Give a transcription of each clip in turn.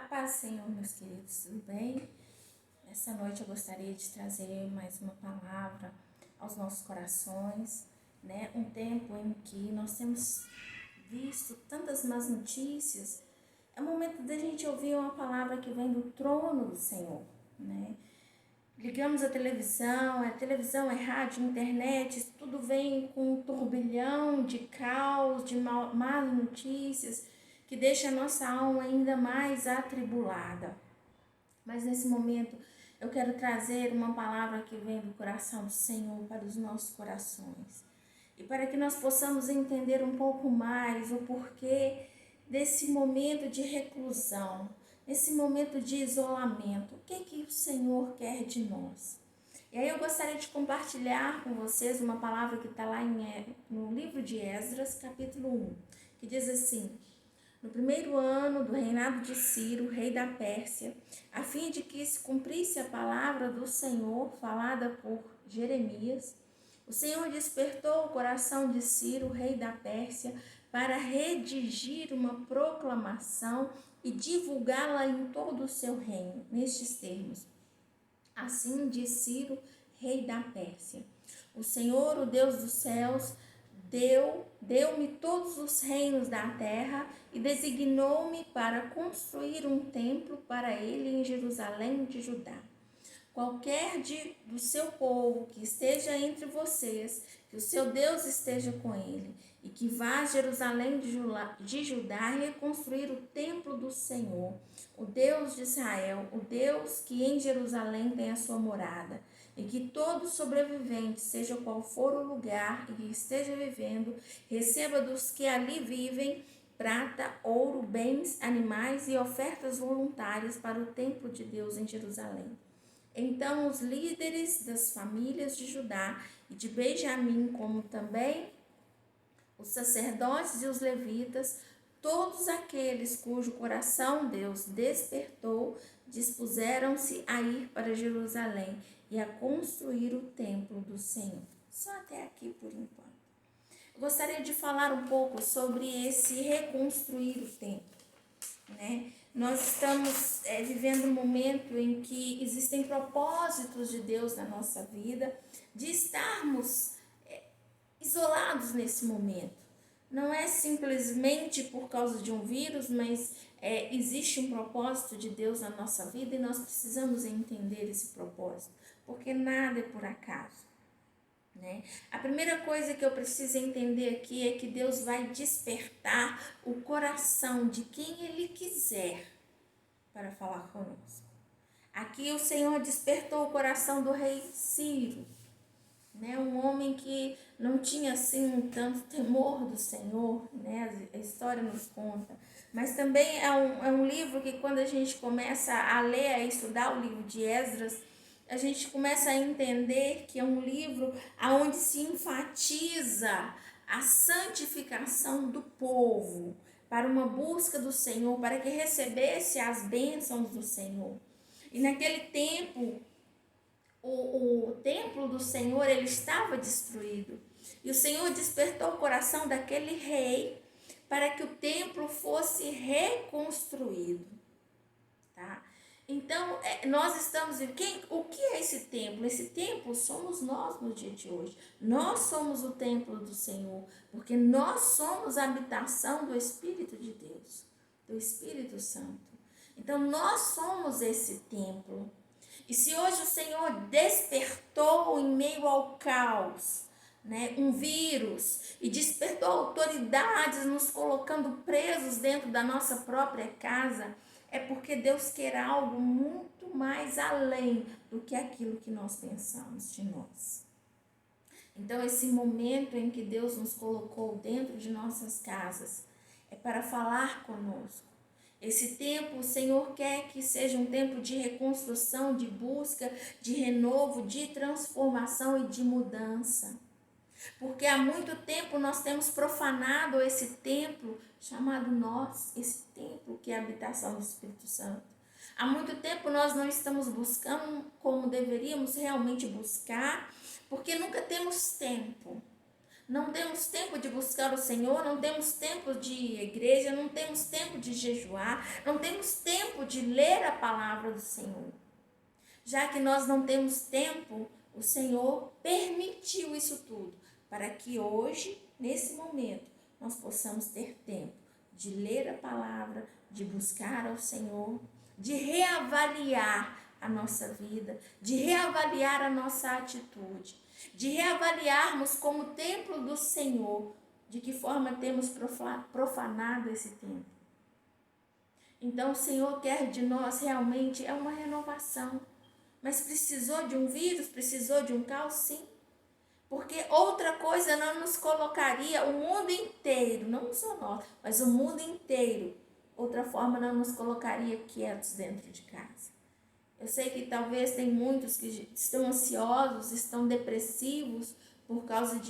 Paz, Senhor, meus queridos, tudo bem? Nessa noite eu gostaria de trazer mais uma palavra aos nossos corações, né? Um tempo em que nós temos visto tantas más notícias. É o momento da gente ouvir uma palavra que vem do trono do Senhor, né? Ligamos a televisão, é rádio, internet, tudo vem com um turbilhão de caos, de más notícias, que deixa a nossa alma ainda mais atribulada. Mas nesse momento eu quero trazer uma palavra que vem do coração do Senhor para os nossos corações. E para que nós possamos entender um pouco mais o porquê desse momento de reclusão, esse momento de isolamento. O que o Senhor quer de nós? E aí eu gostaria de compartilhar com vocês uma palavra que está lá no livro de Esdras, capítulo 1, que diz assim: no primeiro ano do reinado de Ciro, rei da Pérsia, a fim de que se cumprisse a palavra do Senhor falada por Jeremias, o Senhor despertou o coração de Ciro, rei da Pérsia, para redigir uma proclamação e divulgá-la em todo o seu reino, nestes termos. Assim diz Ciro, rei da Pérsia: o Senhor, o Deus dos céus, deu-me todos os reinos da terra e designou-me para construir um templo para ele em Jerusalém de Judá. Qualquer do seu povo que esteja entre vocês, que o seu Deus esteja com ele, e que vá a Jerusalém de Judá reconstruir o templo do Senhor, o Deus de Israel, o Deus que em Jerusalém tem a sua morada, e que todo sobrevivente, seja qual for o lugar em que esteja vivendo, receba dos que ali vivem prata, ouro, bens, animais e ofertas voluntárias para o templo de Deus em Jerusalém. Então os líderes das famílias de Judá e de Benjamim, como também os sacerdotes e os levitas, todos aqueles cujo coração Deus despertou, dispuseram-se a ir para Jerusalém e a construir o templo do Senhor. Só até aqui por enquanto. Eu gostaria de falar um pouco sobre esse reconstruir o templo, né? Nós estamos vivendo um momento em que existem propósitos de Deus na nossa vida, de estarmos isolados nesse momento. Não é simplesmente por causa de um vírus, mas existe um propósito de Deus na nossa vida e nós precisamos entender esse propósito, porque nada é por acaso, né? A primeira coisa que eu preciso entender aqui é que Deus vai despertar o coração de quem Ele quiser para falar conosco. Aqui o Senhor despertou o coração do rei Ciro, né? Um homem que não tinha assim um tanto temor do Senhor, né? A história nos conta. Mas também é um livro que quando a gente começa a ler, a estudar o livro de Esdras, a gente começa a entender que é um livro onde se enfatiza a santificação do povo para uma busca do Senhor, para que recebesse as bênçãos do Senhor. E naquele tempo, o templo do Senhor, ele estava destruído. E o Senhor despertou o coração daquele rei para que o templo fosse reconstruído, tá? Então, nós estamos vendo, o que é esse templo? Esse templo somos nós no dia de hoje. Nós somos o templo do Senhor, porque nós somos a habitação do Espírito de Deus, do Espírito Santo. Então, nós somos esse templo. E se hoje o Senhor despertou em meio ao caos, né, um vírus, e despertou autoridades nos colocando presos dentro da nossa própria casa, é porque Deus quer algo muito mais além do que aquilo que nós pensamos de nós. Então, esse momento em que Deus nos colocou dentro de nossas casas é para falar conosco. Esse tempo o Senhor quer que seja um tempo de reconstrução, de busca, de renovo, de transformação e de mudança. Porque há muito tempo nós temos profanado esse templo chamado nós, esse templo que é a habitação do Espírito Santo. Há muito tempo nós não estamos buscando como deveríamos realmente buscar, porque nunca temos tempo. Não temos tempo de buscar o Senhor, não temos tempo de ir à igreja, não temos tempo de jejuar, não temos tempo de ler a palavra do Senhor. Já que nós não temos tempo, o Senhor permitiu isso tudo, para que hoje, nesse momento, nós possamos ter tempo de ler a palavra, de buscar ao Senhor, de reavaliar a nossa vida, de reavaliar a nossa atitude, de reavaliarmos como templo do Senhor, de que forma temos profanado esse templo. Então o Senhor quer de nós realmente é uma renovação. Mas precisou de um vírus, precisou de um caos, sim. Porque outra coisa não nos colocaria, o mundo inteiro, não só nós, mas o mundo inteiro, outra forma não nos colocaria quietos dentro de casa. Eu sei que talvez tem muitos que estão ansiosos, estão depressivos por causa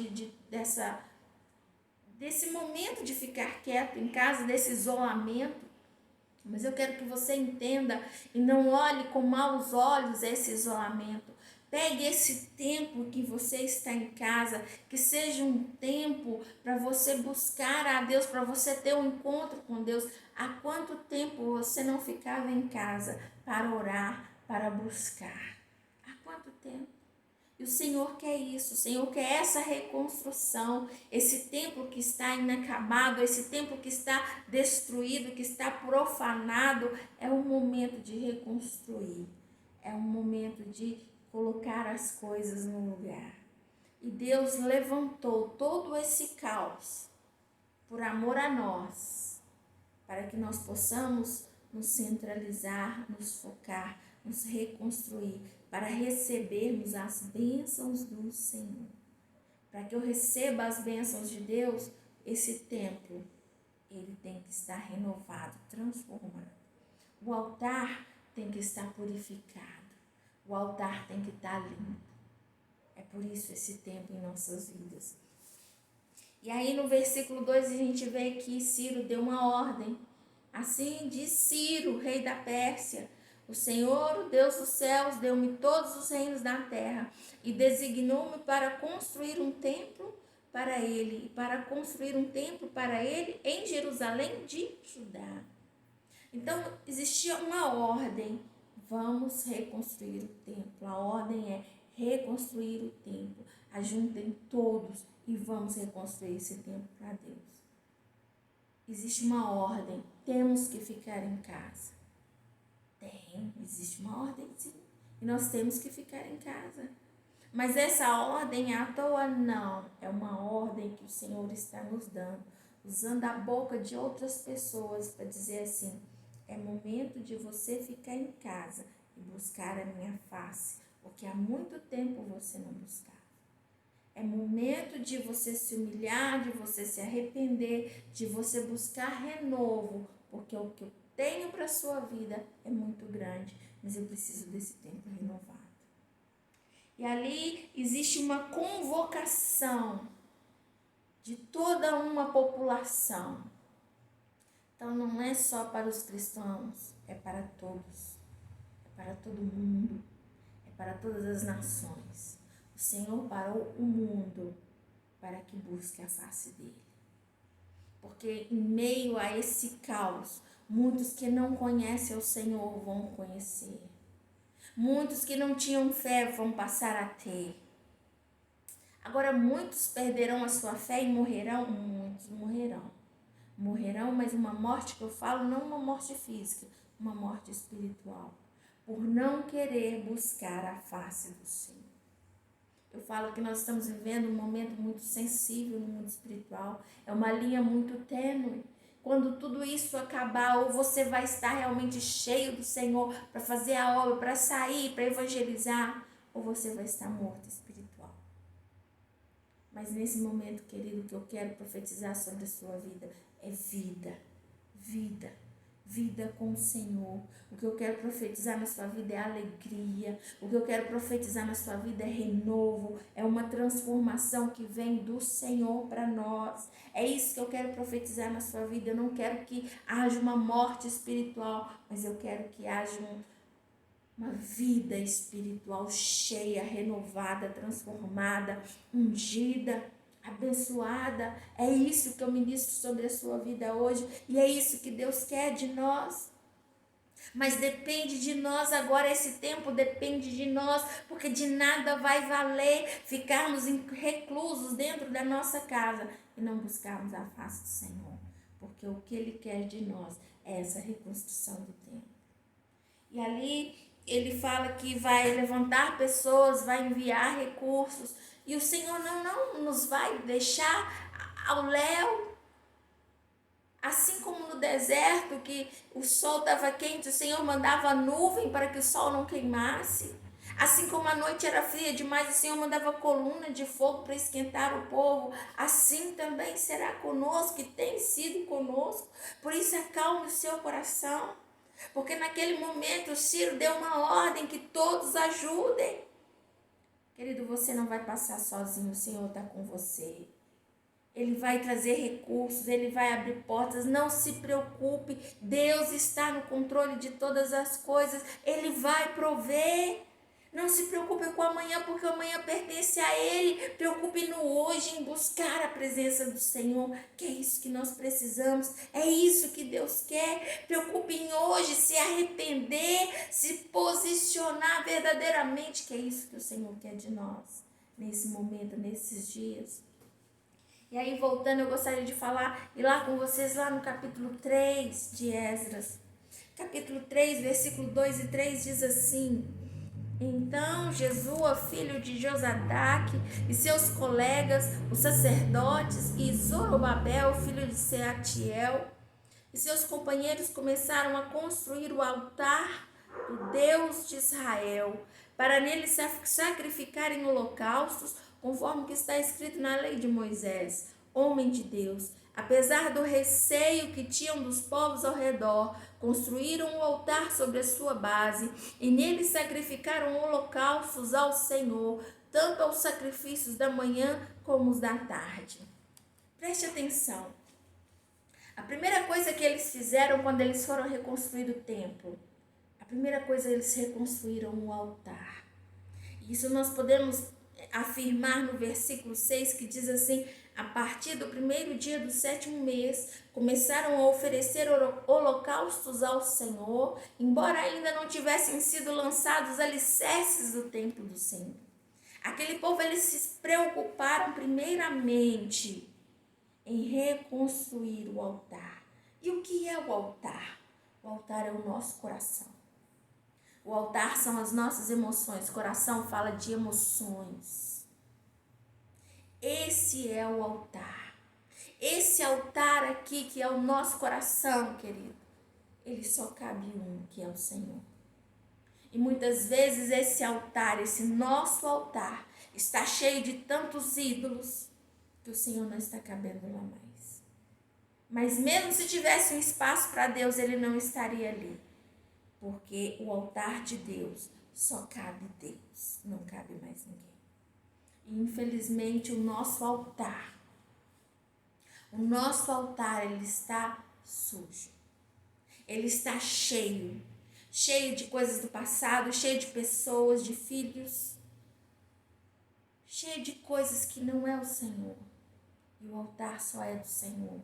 desse momento de ficar quieto em casa, desse isolamento. Mas eu quero que você entenda e não olhe com maus olhos esse isolamento. Pegue esse tempo que você está em casa, que seja um tempo para você buscar a Deus, para você ter um encontro com Deus. Há quanto tempo você não ficava em casa para orar, para buscar? Há quanto tempo? E o Senhor quer isso, o Senhor quer essa reconstrução, esse templo que está inacabado, esse templo que está destruído, que está profanado, é um momento de reconstruir, é um momento de colocar as coisas no lugar. E Deus levantou todo esse caos por amor a nós, para que nós possamos nos centralizar, nos focar, nos reconstruir, para recebermos as bênçãos do Senhor. Para que eu receba as bênçãos de Deus, esse templo, ele tem que estar renovado, transformado. O altar tem que estar purificado. O altar tem que estar limpo. É por isso esse tempo em nossas vidas. E aí no versículo 2 a gente vê que Ciro deu uma ordem. Assim diz Ciro, rei da Pérsia: o Senhor, o Deus dos céus, deu-me todos os reinos da terra e designou-me para construir um templo para ele, e para construir um templo para ele em Jerusalém de Judá. Então, existia uma ordem: vamos reconstruir o templo. A ordem é reconstruir o templo. Ajuntem todos e vamos reconstruir esse templo para Deus. Existe uma ordem, temos que ficar em casa. Existe uma ordem, sim. E nós temos que ficar em casa. Mas essa ordem é à toa? Não. É uma ordem que o Senhor está nos dando, usando a boca de outras pessoas para dizer assim: é momento de você ficar em casa e buscar a minha face, porque há muito tempo você não buscava. É momento de você se humilhar, de você se arrepender, de você buscar renovo, porque o que eu tenho para a sua vida é muito grande, mas eu preciso desse tempo renovado. E ali existe uma convocação de toda uma população. Então não é só para os cristãos, é para todos, é para todo mundo, é para todas as nações. O Senhor parou o mundo para que busque a face dele. Porque em meio a esse caos, muitos que não conhecem o Senhor vão conhecer. Muitos que não tinham fé vão passar a ter. Agora, muitos perderão a sua fé e morrerão? Muitos morrerão. Morrerão, mas uma morte que eu falo, não uma morte física, uma morte espiritual. Por não querer buscar a face do Senhor. Eu falo que nós estamos vivendo um momento muito sensível no mundo espiritual. É uma linha muito tênue. Quando tudo isso acabar, ou você vai estar realmente cheio do Senhor para fazer a obra, para sair, para evangelizar, ou você vai estar morto espiritual. Mas nesse momento, querido, que eu quero profetizar sobre a sua vida é vida, vida. Vida com o Senhor. O que eu quero profetizar na sua vida é alegria. O que eu quero profetizar na sua vida é renovo. É uma transformação que vem do Senhor para nós. É isso que eu quero profetizar na sua vida. Eu não quero que haja uma morte espiritual, mas eu quero que haja uma vida espiritual cheia, renovada, transformada, ungida. abençoada. É isso que eu ministro sobre a sua vida hoje. E é isso que Deus quer de nós. Mas depende de nós agora, esse tempo depende de nós, porque de nada vai valer ficarmos reclusos dentro da nossa casa e não buscarmos a face do Senhor. Porque o que Ele quer de nós é essa reconstrução do tempo. E ali ele fala que vai levantar pessoas, vai enviar recursos. E o Senhor não nos vai deixar ao léu. Assim como no deserto, que o sol estava quente, o Senhor mandava nuvem para que o sol não queimasse. Assim como a noite era fria demais, o Senhor mandava coluna de fogo para esquentar o povo. Assim também será conosco, e tem sido conosco. Por isso acalme o seu coração. Porque naquele momento o Ciro deu uma ordem que todos ajudem. Querido, você não vai passar sozinho, o Senhor está com você. Ele vai trazer recursos, Ele vai abrir portas, não se preocupe, Deus está no controle de todas as coisas, Ele vai prover. Não se preocupe com amanhã, porque amanhã pertence a Ele. Preocupe no hoje, em buscar a presença do Senhor, que é isso que nós precisamos, é isso que Deus quer. Preocupe em hoje, se arrepender, se posicionar verdadeiramente, que é isso que o Senhor quer de nós, nesse momento, nesses dias. E aí, voltando, eu gostaria de falar, ir lá com vocês, lá no capítulo 3 de Esdras. Capítulo 3, versículo 2 e 3 diz assim: Então Jesua, filho de Josadaque, e seus colegas, os sacerdotes, e Zorobabel, filho de Seatiel, e seus companheiros começaram a construir o altar do Deus de Israel, para nele sacrificarem holocaustos, conforme que está escrito na lei de Moisés, homem de Deus. Apesar do receio que tinham dos povos ao redor, construíram um altar sobre a sua base e nele sacrificaram holocaustos ao Senhor, tanto aos sacrifícios da manhã como os da tarde. Preste atenção. A primeira coisa que eles fizeram quando eles foram reconstruir o templo, a primeira coisa eles reconstruíram o altar. Isso nós podemos afirmar no versículo 6, que diz assim: a partir do primeiro dia do 7º mês, começaram a oferecer holocaustos ao Senhor, embora ainda não tivessem sido lançados os alicerces do templo do Senhor. Aquele povo, eles se preocuparam primeiramente em reconstruir o altar. E o que é o altar? O altar é o nosso coração. O altar são as nossas emoções. Coração fala de emoções. Esse é o altar. Esse altar aqui, que é o nosso coração, querido, ele só cabe um, que é o Senhor. E muitas vezes esse altar, esse nosso altar, está cheio de tantos ídolos que o Senhor não está cabendo lá mais. Mas mesmo se tivesse um espaço para Deus, ele não estaria ali. Porque o altar de Deus só cabe Deus, não cabe mais ninguém. E infelizmente o nosso altar, ele está sujo. Ele está cheio de coisas do passado, cheio de pessoas, de filhos, cheio de coisas que não é o Senhor. E o altar só é do Senhor.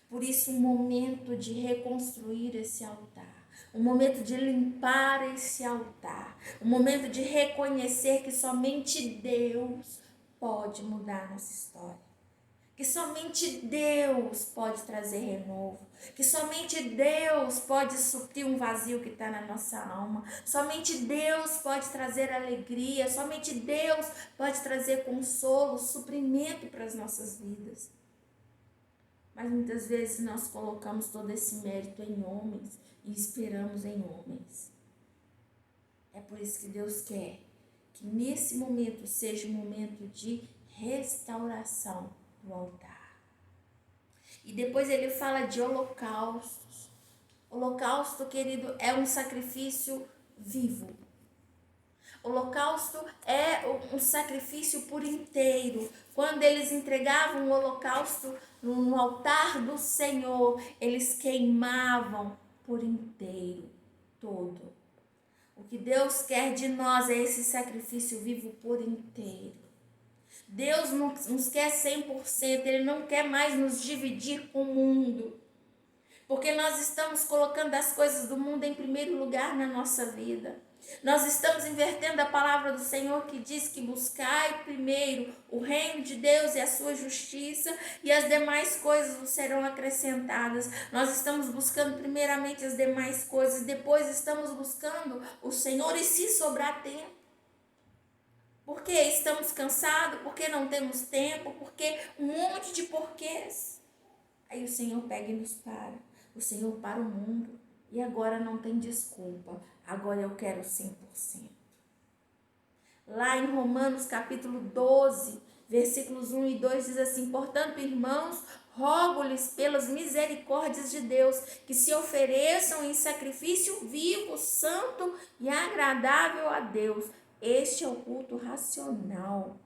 Por isso, um momento de reconstruir esse altar. Um momento de limpar esse altar. Um momento de reconhecer que somente Deus pode mudar nossa história. Que somente Deus pode trazer renovo. Que somente Deus pode suprir um vazio que está na nossa alma. Somente Deus pode trazer alegria. Somente Deus pode trazer consolo, suprimento para as nossas vidas. Mas muitas vezes nós colocamos todo esse mérito em homens e esperamos em homens. É por isso que Deus quer que nesse momento seja um momento de restauração do altar. E depois ele fala de holocaustos. Holocausto, querido, é um sacrifício vivo. Holocausto é um sacrifício por inteiro. Quando eles entregavam o holocausto no altar do Senhor, eles queimavam por inteiro, todo. O que Deus quer de nós é esse sacrifício vivo por inteiro. Deus nos quer 100%, Ele não quer mais nos dividir com o mundo. Porque nós estamos colocando as coisas do mundo em primeiro lugar na nossa vida. Nós estamos invertendo a palavra do Senhor que diz que buscai primeiro o reino de Deus e a sua justiça e as demais coisas vos serão acrescentadas. Nós estamos buscando primeiramente as demais coisas, depois estamos buscando o Senhor e se sobrar tempo. Porque estamos cansados, porque não temos tempo, porque um monte de porquês. Aí o Senhor pega e nos para. O Senhor para o mundo. E agora não tem desculpa. Agora eu quero 100%. Lá em Romanos capítulo 12, versículos 1 e 2 diz assim: portanto, irmãos, rogo-lhes pelas misericórdias de Deus, que se ofereçam em sacrifício vivo, santo e agradável a Deus. Este é o culto racional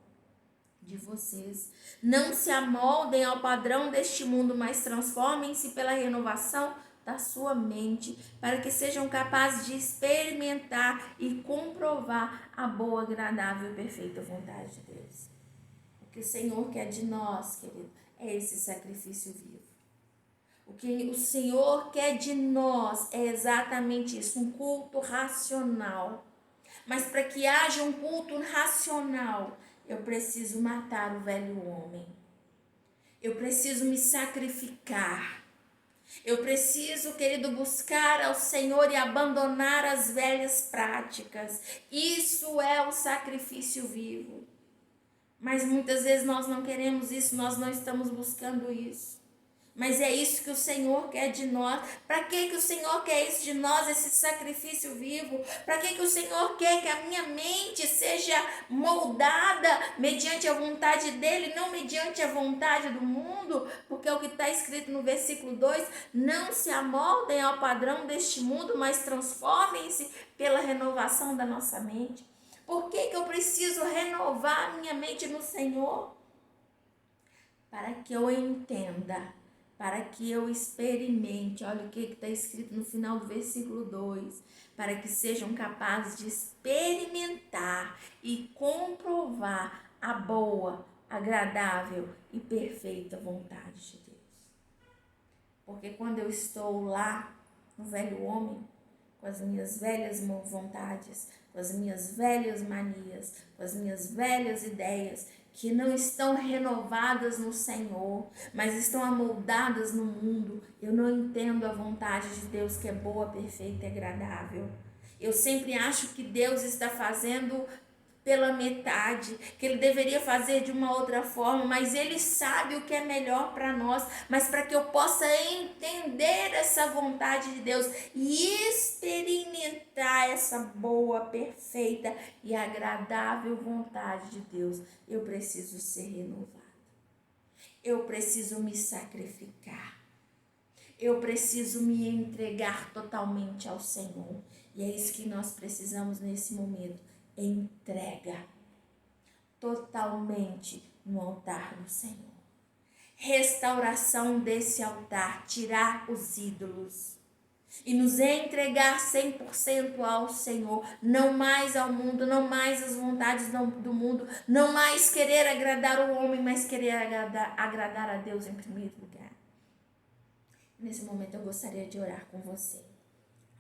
de vocês. Não se amoldem ao padrão deste mundo, mas transformem-se pela renovação da sua mente, para que sejam capazes de experimentar e comprovar a boa, agradável e perfeita vontade de Deus. O que o Senhor quer de nós, querido, é esse sacrifício vivo. O que o Senhor quer de nós é exatamente isso, um culto racional. Mas para que haja um culto racional, eu preciso matar o velho homem. Eu preciso me sacrificar. Eu preciso, querido, buscar ao Senhor e abandonar as velhas práticas. Isso é o sacrifício vivo. Mas muitas vezes nós não queremos isso, nós não estamos buscando isso. Mas é isso que o Senhor quer de nós. Para que o Senhor quer isso de nós, esse sacrifício vivo? Para que o Senhor quer que a minha mente seja moldada mediante a vontade dEle, não mediante a vontade do mundo? Porque é o que está escrito no versículo 2, não se amoldem ao padrão deste mundo, mas transformem-se pela renovação da nossa mente. Por que eu preciso renovar a minha mente no Senhor? Para que eu entenda, para que eu experimente, olha o que está escrito no final do versículo 2, para que sejam capazes de experimentar e comprovar a boa, agradável e perfeita vontade de Deus. Porque quando eu estou lá, no velho homem, com as minhas velhas vontades, com as minhas velhas manias, com as minhas velhas ideias, que não estão renovadas no Senhor, mas estão amoldadas no mundo, eu não entendo a vontade de Deus, que é boa, perfeita e agradável. Eu sempre acho que Deus está fazendo pela metade, que Ele deveria fazer de uma outra forma, mas Ele sabe o que é melhor para nós. Mas para que eu possa entender essa vontade de Deus e experimentar essa boa, perfeita e agradável vontade de Deus, eu preciso ser renovado. Eu preciso me sacrificar. Eu preciso me entregar totalmente ao Senhor. E é isso que nós precisamos nesse momento. Entrega totalmente no altar do Senhor. Restauração desse altar, tirar os ídolos e nos entregar 100% ao Senhor, não mais ao mundo, não mais às vontades do mundo, não mais querer agradar o homem, mas querer agradar a Deus em primeiro lugar. Nesse momento eu gostaria de orar com você.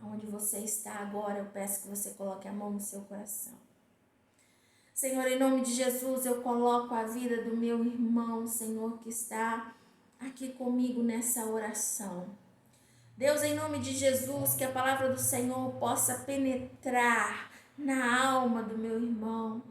Onde você está agora, eu peço que você coloque a mão no seu coração. Senhor, em nome de Jesus, eu coloco a vida do meu irmão, Senhor, que está aqui comigo nessa oração. Deus, em nome de Jesus, que a palavra do Senhor possa penetrar na alma do meu irmão.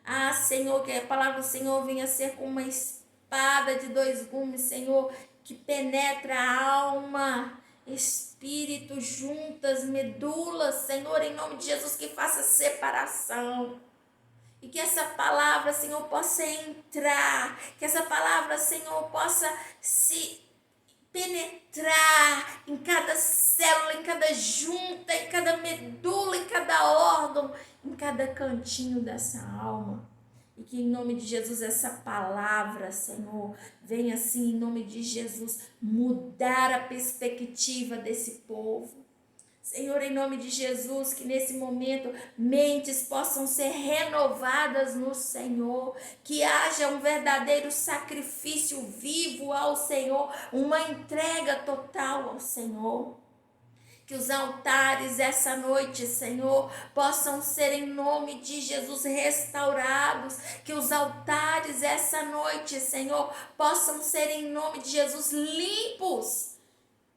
Ah, Senhor, que a palavra do Senhor venha ser como uma espada de 2 gumes, Senhor, que penetra a alma, espírito, juntas, medulas, Senhor, em nome de Jesus, que faça separação. E que essa palavra, Senhor, possa entrar, que essa palavra, Senhor, possa se penetrar em cada célula, em cada junta, em cada medula, em cada órgão, em cada cantinho dessa alma. E que em nome de Jesus essa palavra, Senhor, venha assim em nome de Jesus mudar a perspectiva desse povo. Senhor, em nome de Jesus, que nesse momento mentes possam ser renovadas no Senhor, que haja um verdadeiro sacrifício vivo ao Senhor, uma entrega total ao Senhor. Que os altares essa noite, Senhor, possam ser em nome de Jesus restaurados. Que os altares essa noite, Senhor, possam ser em nome de Jesus limpos.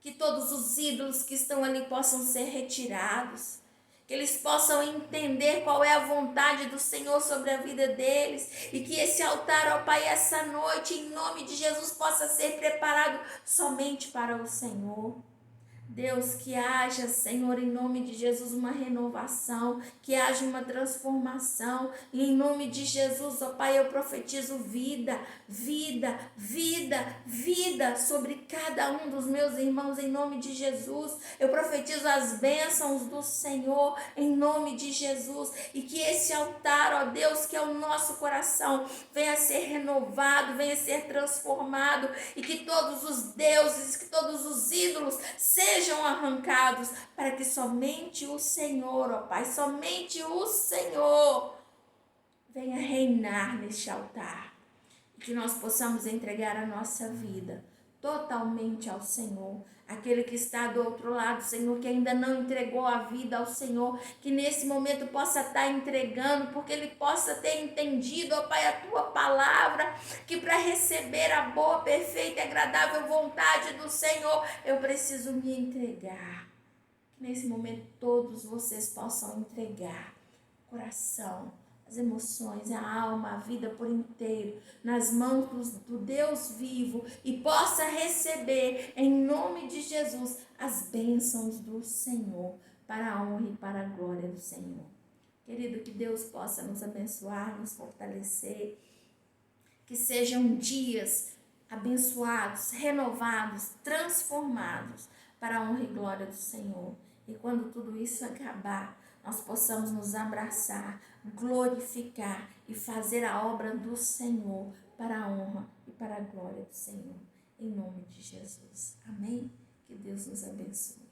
Que todos os ídolos que estão ali possam ser retirados. Que eles possam entender qual é a vontade do Senhor sobre a vida deles. E que esse altar, ó Pai, essa noite, em nome de Jesus, possa ser preparado somente para o Senhor. Deus, que haja, Senhor, em nome de Jesus, uma renovação, que haja uma transformação. E em nome de Jesus, ó Pai, eu profetizo vida, vida, vida, vida sobre cada um dos meus irmãos, em nome de Jesus. Eu profetizo as bênçãos do Senhor, em nome de Jesus. E que esse altar, ó Deus, que é o nosso coração, venha a ser renovado, venha a ser transformado. E que todos os deuses, que todos os ídolos sejam arrancados, para que somente o Senhor, ó Pai, somente o Senhor venha reinar neste altar. E que nós possamos entregar a nossa vida totalmente ao Senhor. Aquele que está do outro lado, Senhor, que ainda não entregou a vida ao Senhor, que nesse momento possa estar entregando, porque ele possa ter entendido, ó Pai, a tua palavra, que para receber a boa, perfeita e agradável vontade do Senhor, eu preciso me entregar. Que nesse momento todos vocês possam entregar o coração, as emoções, a alma, a vida por inteiro, nas mãos do Deus vivo, e possa receber, em nome de Jesus, as bênçãos do Senhor, para a honra e para a glória do Senhor. Querido, que Deus possa nos abençoar, nos fortalecer, que sejam dias abençoados, renovados, transformados, para a honra e glória do Senhor. E quando tudo isso acabar, nós possamos nos abraçar, glorificar e fazer a obra do Senhor para a honra e para a glória do Senhor. Em nome de Jesus. Amém? Que Deus nos abençoe.